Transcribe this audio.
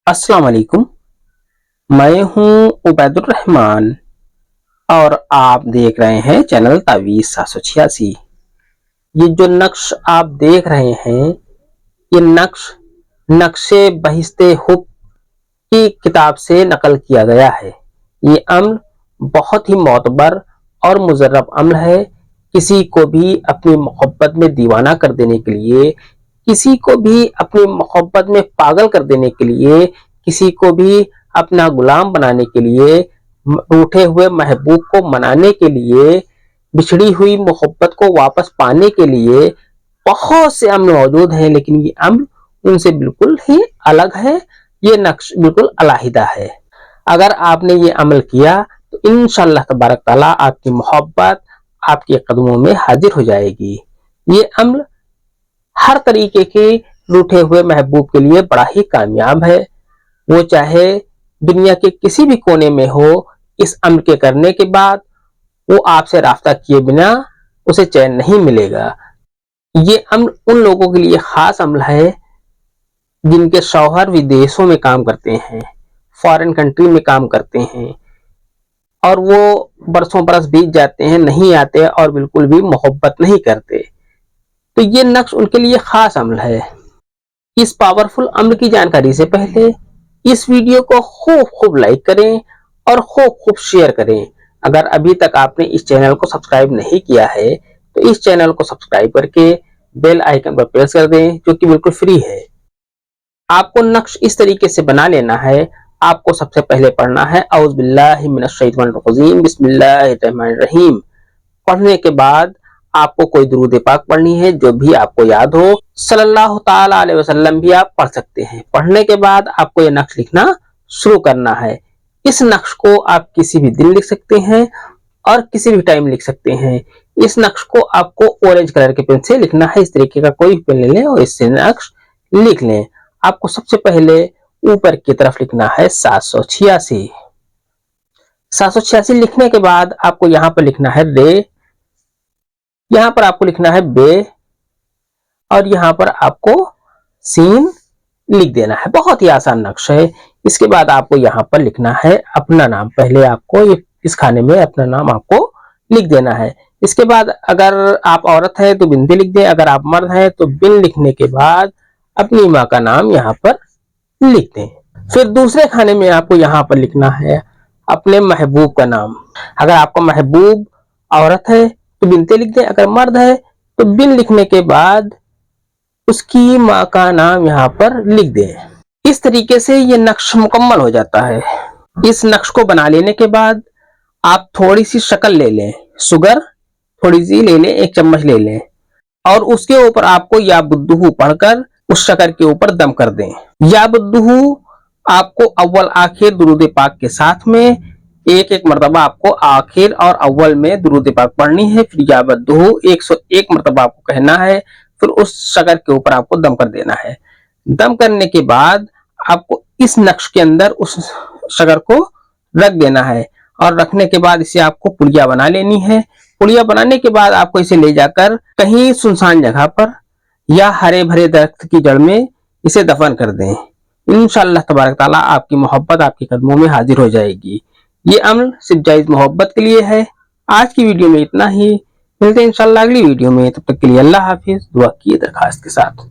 अस्सलाम वालेकुम। मैं हूं उबैदुर रहमान और आप देख रहे हैं चैनल तावीज़ 786। ये जो नक्श आप देख रहे हैं ये नक्श नक्शे बहिश्ते हुब की किताब से नकल किया गया है। ये अम्ल बहुत ही मोतबर और मुजर्रब अम्ल है। किसी को भी अपनी मोहब्बत में दीवाना कर देने के लिए, किसी को भी अपनी मोहब्बत में पागल कर देने के लिए, किसी को भी अपना गुलाम बनाने के लिए, रूठे हुए महबूब को मनाने के लिए, बिछड़ी हुई मोहब्बत को वापस पाने के लिए बहुत से अम्ल मौजूद हैं, लेकिन ये अम्ल उनसे बिल्कुल ही अलग है। ये नक्श बिल्कुल अलहदा है। अगर आपने ये अमल किया तो इंशाअल्लाह तबारक ताला आपकी मोहब्बत आपके कदमों में हाजिर हो जाएगी। ये अमल हर तरीके के रूठे हुए महबूब के लिए बड़ा ही कामयाब है। वो चाहे दुनिया के किसी भी कोने में हो, इस अमल के करने के बाद वो आपसे राब्ता किए बिना उसे चैन नहीं मिलेगा। ये अमल उन लोगों के लिए खास अमल है जिनके शौहर विदेशों में काम करते हैं, फॉरेन कंट्री में काम करते हैं और वो बरसों बरस बीत जाते हैं, नहीं आते और बिल्कुल भी मोहब्बत नहीं करते, तो ये नक्श उनके लिए खास अमल है। इस पावरफुल अमल की जानकारी से पहले इस वीडियो को खूब लाइक करें और खूब शेयर करें। अगर अभी तक आपने इस चैनल को सब्सक्राइब नहीं किया है तो इस चैनल को सब्सक्राइब करके बेल आइकन पर प्रेस कर दें, जो कि बिल्कुल फ्री है। आपको नक्श इस तरीके से बना लेना है। आपको सबसे पहले पढ़ना है औज़ु बिल्लाहि मिनश शैतानिर रजीम बिस्मिल्लाहिर रहमानिर रहीम। पढ़ने के बाद आपको कोई दुरूद पाक पढ़नी है जो भी आपको याद हो। सल्लल्लाहु ताला अलैहि वसल्लम भी आप पढ़ सकते हैं। पढ़ने के बाद आपको ये नक्श लिखना शुरू करना है। इस नक्श को आप किसी भी दिन लिख सकते हैं और किसी भी टाइम लिख सकते हैं। इस नक्श को आपको ऑरेंज कलर के पेन से लिखना है। इस तरीके का कोई पेन ले लें और इससे नक्श लिख लें। आपको सबसे पहले ऊपर की तरफ लिखना है 786। 786 लिखने के बाद आपको यहाँ पर लिखना है रे, यहाँ पर आपको लिखना है बे और यहाँ पर आपको सीन लिख देना है। बहुत ही आसान नक्श है। इसके बाद आपको यहाँ पर लिखना है अपना नाम। पहले आपको इस खाने में अपना नाम आपको लिख देना है। इसके बाद अगर आप औरत है तो बिनती लिख दें, अगर आप मर्द है तो बिन लिखने के बाद अपनी माँ का नाम यहाँ पर लिख दें। फिर दूसरे खाने में आपको यहाँ पर लिखना है अपने महबूब का नाम। अगर आपका महबूब औरत है तो बिनते लिख दें, अगर मर्द है तो बिन लिखने के बाद उसकी माँ का नाम यहाँ पर लिख दें। इस तरीके से ये नक्श मुकम्मल हो जाता है। इस नक्श को बना लेने के बाद आप थोड़ी सी शक्कर ले लें, शुगर थोड़ी सी ले लें, 1 चम्मच ले लें और उसके ऊपर आपको या बुद्दुहू पढ़कर उस शक्कर के ऊपर दम कर दें। या बुद्दुहू आपको अव्वल आखिर दुरूद पाक के साथ में एक मरतबा आपको आखिर और अव्वल में दुरूद पाक पढ़नी है। फिर या बुद्दुहू 101 मरतबा आपको कहना है। फिर उस शक्कर के ऊपर आपको दम कर देना है। दम करने के बाद आपको इस नक्श के अंदर उस शक्कर को रख देना है और रखने के बाद इसे आपको पुलिया बना लेनी है। पुलिया बनाने के बाद आपको इसे ले जाकर कहीं सुनसान जगह पर या हरे भरे दरख्त की जड़ में इसे दफन कर दें। इंशाअल्लाह तबारक ताला आपकी मोहब्बत आपके कदमों में हाजिर हो जाएगी। ये अमल सिर्फ जायज मोहब्बत के लिए है। आज की वीडियो में इतना ही। मिलते हैं इंशाअल्लाह अगली वीडियो में। तब तक के लिए अल्लाह हाफिज। दुआ की दरखास्त के साथ।